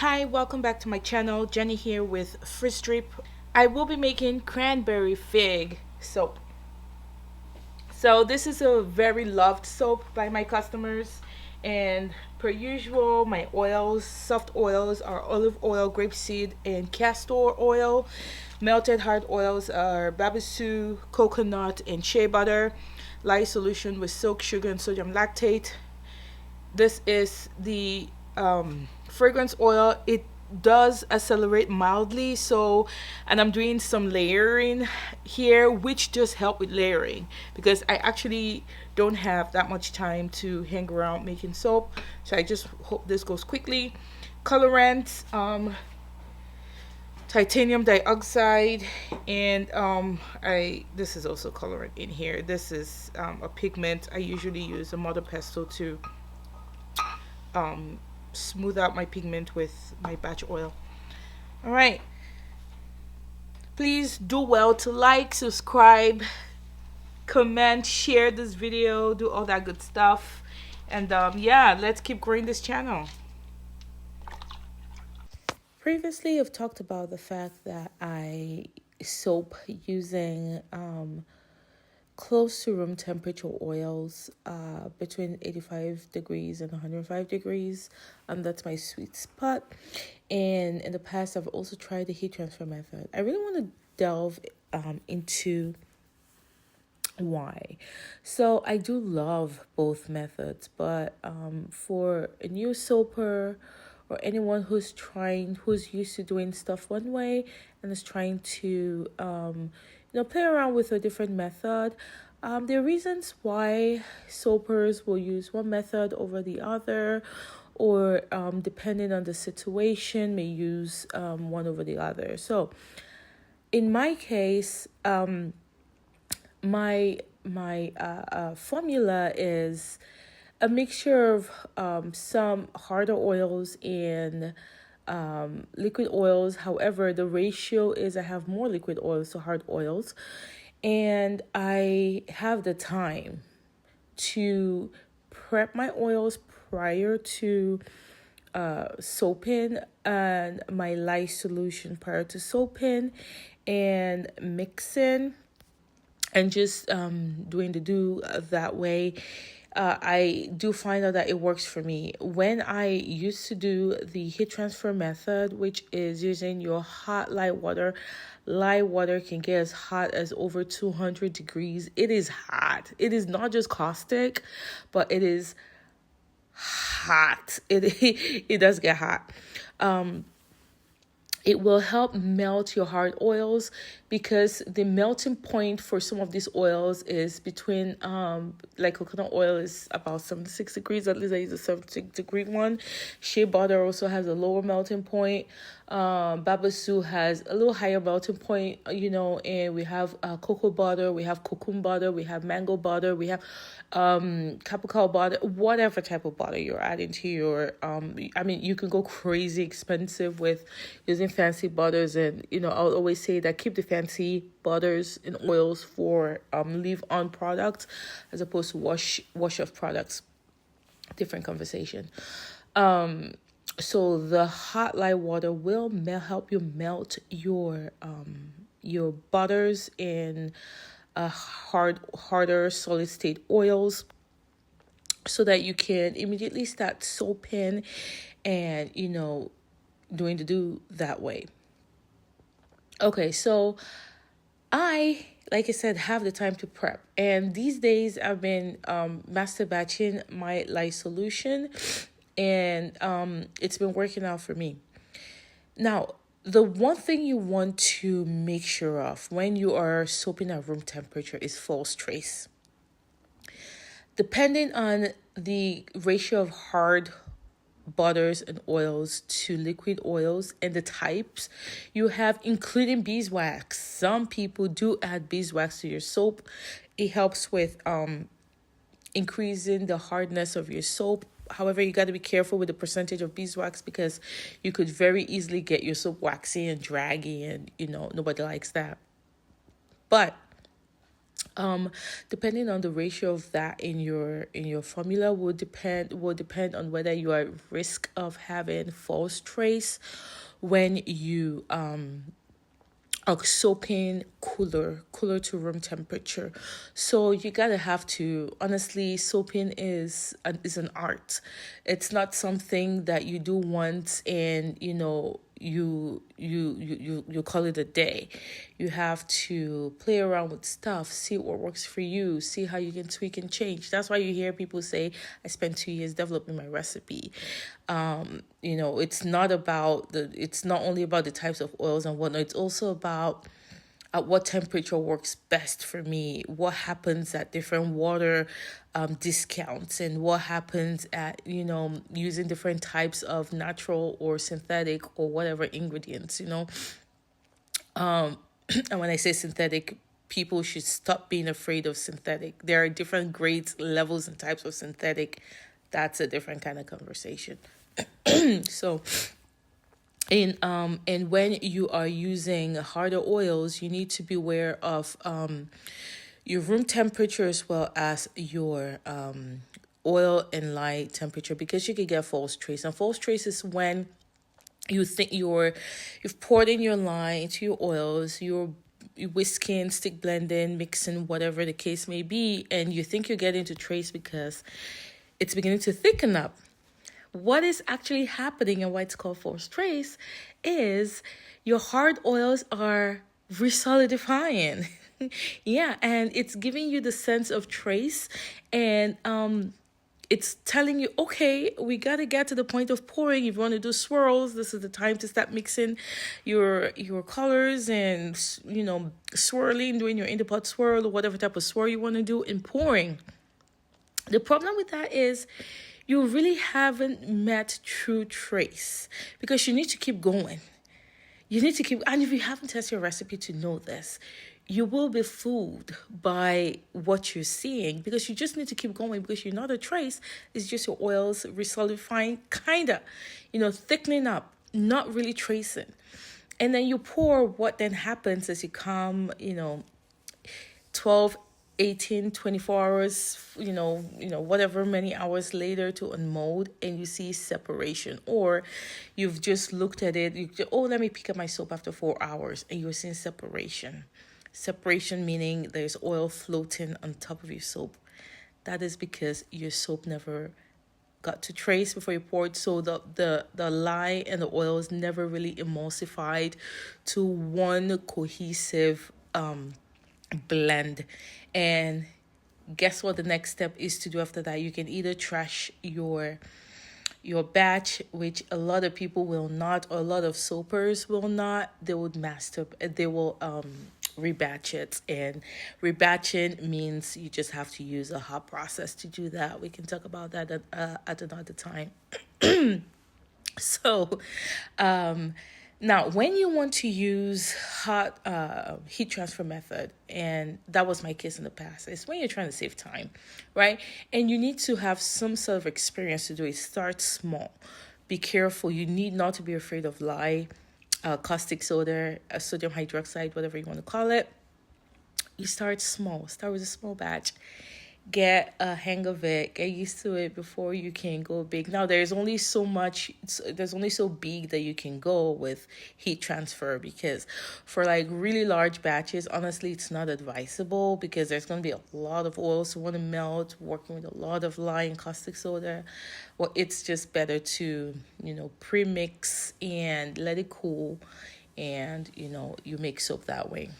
Hi, welcome back to my channel. Jenny here with Frizz Drip. I will be making cranberry fig soap. So this is a very loved soap by my customers, and per usual my oils, soft oils, are olive oil, grapeseed, and castor oil. Melted hard oils are babassu, coconut, and shea butter. Lye solution with silk sugar and sodium lactate. This is the fragrance oil. It does accelerate mildly, so, and I'm doing some layering here, which just help with layering because I actually don't have that much time to hang around making soap, so I just hope this goes quickly. Colorants, titanium dioxide, and I this is also colorant in here. This is a pigment. I usually use a mother pesto to smooth out my pigment with my batch oil. All right, please do well to like, subscribe, comment, share this video, do all that good stuff, and yeah, let's keep growing this channel. Previously I've talked about the fact that I soap using close to room temperature oils, between 85 degrees and 105 degrees, and that's my sweet spot. And in the past I've also tried the heat transfer method. I really want to delve into why. So I do love both methods, but for a new soaper or anyone who's used to doing stuff one way and is trying to play around with a different method, there are reasons why soapers will use one method over the other, or depending on the situation may use one over the other. So in my case, my formula is a mixture of some harder oils and liquid oils. However, the ratio is I have more liquid oils to hard oils, and I have the time to prep my oils prior to soaping, and my lye solution prior to soaping, and mixing, and just doing the do that way. I do find out that it works for me. When I used to do the heat transfer method, which is using your hot lye water can get as hot as over 200 degrees. It is hot. It is not just caustic, but it is hot. It does get hot. It will help melt your hard oils, because the melting point for some of these oils is between like coconut oil is about 76 degrees. At least I use a 76 degree one. Shea butter also has a lower melting point. Babassu has a little higher melting point, and we have cocoa butter, we have cocoon butter, we have mango butter, we have cacao butter, whatever type of butter you're adding to your you can go crazy expensive with using fancy butters, and I'll always say that keep the fancy butters and oils for leave on products as opposed to wash off products. Different conversation. So the hot lye water will help you melt your butters and harder solid state oils, so that you can immediately start soaping and doing the do that way. Okay, so like I said, have the time to prep, and these days I've been master batching my lye solution, and it's been working out for me. Now, the one thing you want to make sure of when you are soaping at room temperature is false trace. Depending on the ratio of hard butters and oils to liquid oils and the types you have, including beeswax. Some people do add beeswax to your soap. It helps with increasing the hardness of your soap. However, you got to be careful with the percentage of beeswax, because you could very easily get your soap waxy and draggy, and nobody likes that. But um Depending on the ratio of that in your formula will depend on whether you are at risk of having false trace when you are soaping cooler to room temperature. So you gotta have to, honestly, soaping is an art. It's not something that you do once and you call it a day. You have to play around with stuff, see what works for you, see how you can tweak and change. That's why you hear people say, I spent 2 years developing my recipe. It's not only about the types of oils and whatnot, it's also about at what temperature works best for me, what happens at different water discounts, and what happens at, using different types of natural or synthetic or whatever ingredients. And when I say synthetic, people should stop being afraid of synthetic. There are different grades, levels, and types of synthetic. That's a different kind of conversation. So, and when you are using harder oils, you need to be aware of your room temperature as well as your oil and lye temperature, because you could get false trace. And false trace is when you think you've poured in your lye into your oils, you're whisking, stick blending, mixing, whatever the case may be, and you think you're getting to trace because it's beginning to thicken up. What is actually happening and why it's called false trace is your hard oils are resolidifying. Yeah, and it's giving you the sense of trace, and it's telling you, okay, we got to get to the point of pouring. If you want to do swirls, this is the time to start mixing your colors and swirling, doing your interpot swirl or whatever type of swirl you want to do, and pouring. The problem with that is you really haven't met true trace, because you need to keep going. You need to keep, and if you haven't tested your recipe to know this, you will be fooled by what you're seeing, because you just need to keep going, because you're not a trace. It's just your oils resolidifying, thickening up, not really tracing. And then you pour. What then happens is you come, 12, 18, 24 hours, whatever many hours later to unmold, and you see separation. Or you've just looked at it, let me pick up my soap after 4 hours, and you're seeing separation. Separation meaning there's oil floating on top of your soap. That is because your soap never got to trace before you poured, so the lye and the oils never really emulsified to one cohesive blend. And guess what the next step is to do after that? You can either trash your batch, which a lot of people will not, or a lot of soapers will not. They would they will rebatch it, and rebatching means you just have to use a hot process to do that. We can talk about that at another time. So now, when you want to use hot heat transfer method, and that was my case in the past, it's when you're trying to save time, right? And you need to have some sort of experience to do it. Start small. Be careful. You need not to be afraid of lye, caustic soda, sodium hydroxide, whatever you want to call it. You start small. Start with a small batch. Get a hang of it, get used to it before you can go big. Now, there's only so big that you can go with heat transfer, because for like really large batches, honestly, it's not advisable, because there's going to be a lot of oils you want to melt, working with a lot of lye and caustic soda. Well, it's just better to, pre-mix and let it cool, and, you make soap that way.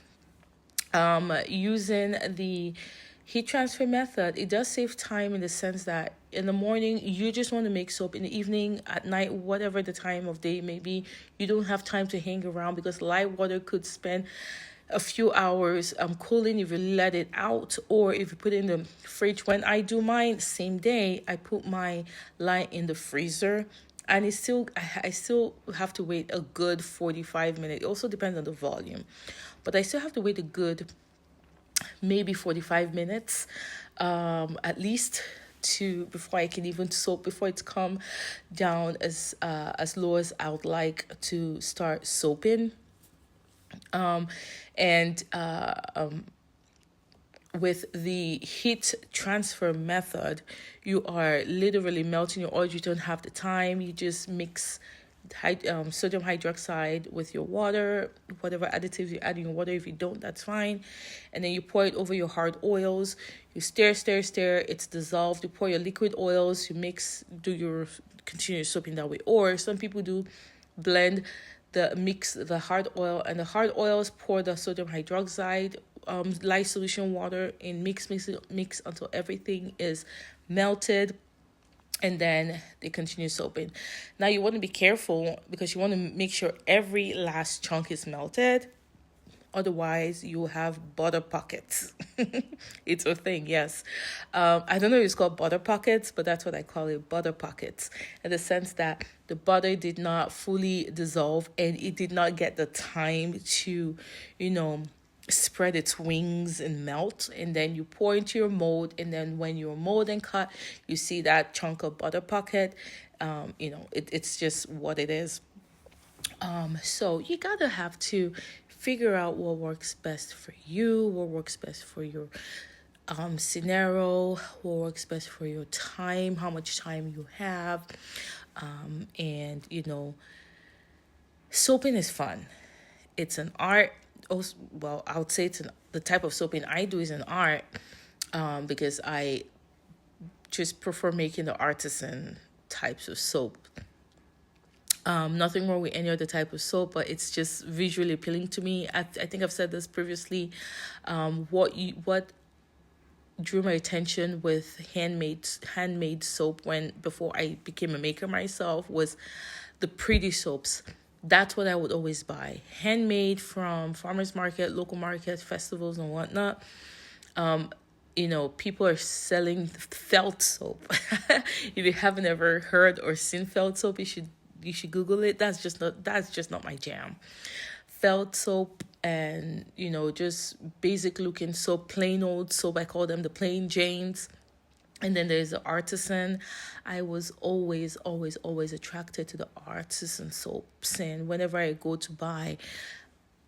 Using the heat transfer method, it does save time in the sense that in the morning you just want to make soap. In the evening, at night, whatever the time of day may be, you don't have time to hang around, because light water could spend a few hours cooling if you let it out, or if you put it in the fridge. When I do mine same day, I put my lye in the freezer, and I still have to wait a good 45 minutes. It also depends on the volume, but I still have to wait a good maybe 45 minutes at least before I can even soap, before it's come down as low as I would like to start soaping. And with the heat transfer method, you are literally melting your oil. You don't have the time. You just mix sodium hydroxide with your water, whatever additives you add in your water. If you don't, that's fine. And then you pour it over your hard oils. You stir, stir, stir. It's dissolved. You pour your liquid oils. You mix, do your continuous soaping that way. Or some people do blend mix the hard oil and the hard oils, pour the sodium hydroxide light solution water and mix until everything is melted, and then they continue soaping. Now you want to be careful because you want to make sure every last chunk is melted. Otherwise, you will have butter pockets. It's a thing, yes. I don't know if it's called butter pockets, but that's what I call it, butter pockets. In the sense that the butter did not fully dissolve and it did not get the time to, spread its wings and melt. And then you pour into your mold. And then when your mold and cut, you see that chunk of butter pocket. It's just what it is. So you gotta have to figure out what works best for you, what works best for your scenario, what works best for your time, how much time you have. And soaping is fun. It's an art. Also, well, I would say the type of soaping I do is an art, because I just prefer making the artisan types of soap. Nothing wrong with any other type of soap, but it's just visually appealing to me. I think I've said this previously. What drew my attention with handmade soap before I became a maker myself was the pretty soaps. That's what I would always buy. Handmade from farmers market, local markets, festivals and whatnot. People are selling felt soap. If you haven't ever heard or seen felt soap, you should Google it. That's just not my jam. Felt soap and just basic looking soap, plain old soap. I call them the plain Janes. And then there's the Artisan. I was always, always, always attracted to the Artisan soaps. And whenever I go to buy,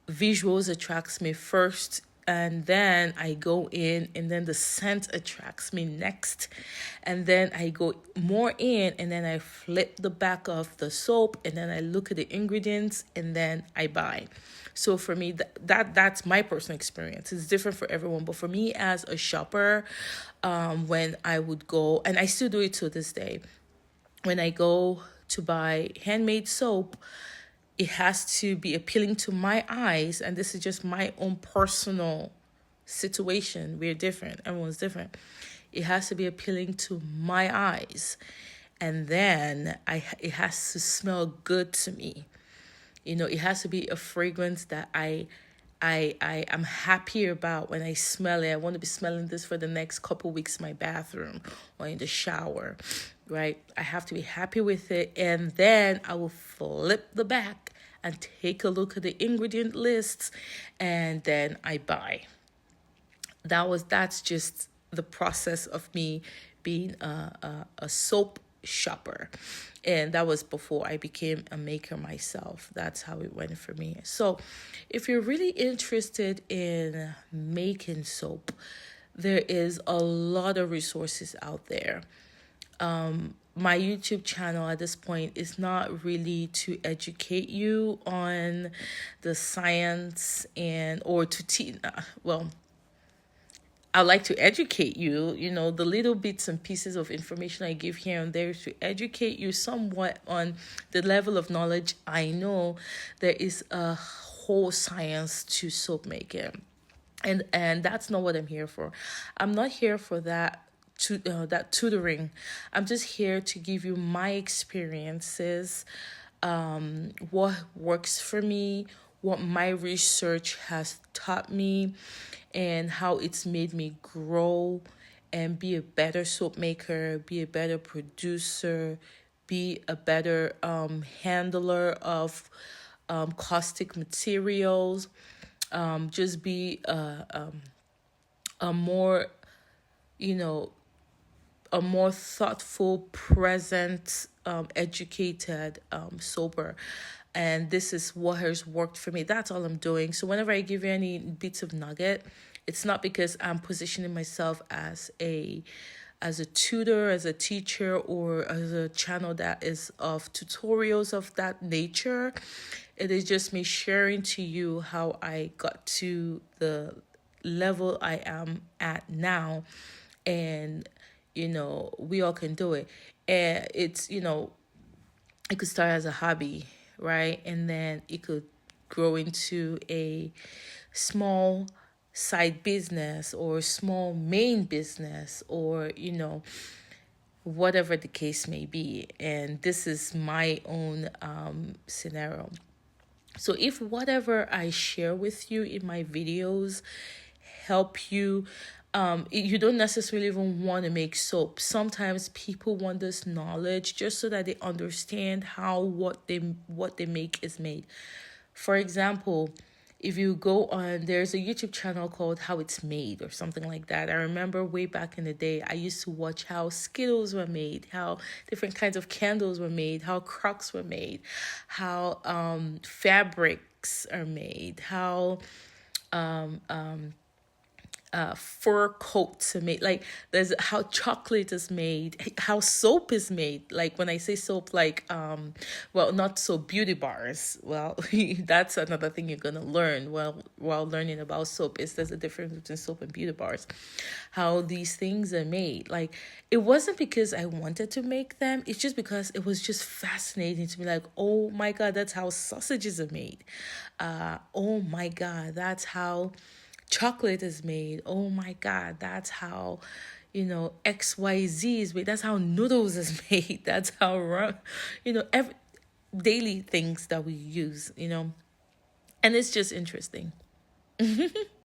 visuals attracts me first. And then I go in, and then the scent attracts me next. And then I go more in, and then I flip the back of the soap, and then I look at the ingredients, and then I buy. So for me, that's my personal experience. It's different for everyone. But for me as a shopper, when I would go, and I still do it to this day, when I go to buy handmade soap, it has to be appealing to my eyes. And this is just my own personal situation. We're different. Everyone's different. It has to be appealing to my eyes. And then it has to smell good to me. It has to be a fragrance that I am happy about when I smell it. I want to be smelling this for the next couple weeks in my bathroom or in the shower, right? I have to be happy with it. And then I will flip the back and take a look at the ingredient lists, and then I buy. That's just the process of me being a soap shopper. And that was before I became a maker myself. That's how it went for me. So if you're really interested in making soap, there is a lot of resources out there. My YouTube channel at this point is not really to educate you on the science or to teach. I like to educate you, the little bits and pieces of information I give here and there to educate you somewhat on the level of knowledge. I know there is a whole science to soap making, and that's not what I'm here for. I'm not here for that tutoring. I'm just here to give you my experiences, what works for me, what my research has taught me, and how it's made me grow and be a better soap maker, be a better producer, be a better handler of caustic materials, just be a more, a more thoughtful, present, educated soaper. And this is what has worked for me. That's all I'm doing. So whenever I give you any bits of nugget, It's not because I'm positioning myself as a tutor, as a teacher, or as a channel that is of tutorials of that nature. It is just me sharing to you how I got to the level I am at now. And, we all can do it. And it's, it could start as a hobby, right? And then it could grow into a small side business or small main business, or whatever the case may be. And this is my own scenario. So if whatever I share with you in my videos help you, you don't necessarily even want to make soap. Sometimes people want this knowledge just so that they understand how what they make is made. For example, if you go on, there's a YouTube channel called How It's Made or something like that. I remember way back in the day, I used to watch how Skittles were made, how different kinds of candles were made, how Crocs were made, how fabrics are made, how fur coats are made. Like, there's how chocolate is made, how soap is made. Like, when I say soap, like well, not so beauty bars. Well, that's another thing you're gonna learn while learning about soap, is there's a difference between soap and beauty bars. How these things are made. Like, it wasn't because I wanted to make them, it's just because it was just fascinating to me. Like, oh my god, that's how sausages are made. Oh my god, that's how chocolate is made. Oh my god, that's how XYZ is made. That's how noodles is made. That's how every daily things that we use. And it's just interesting.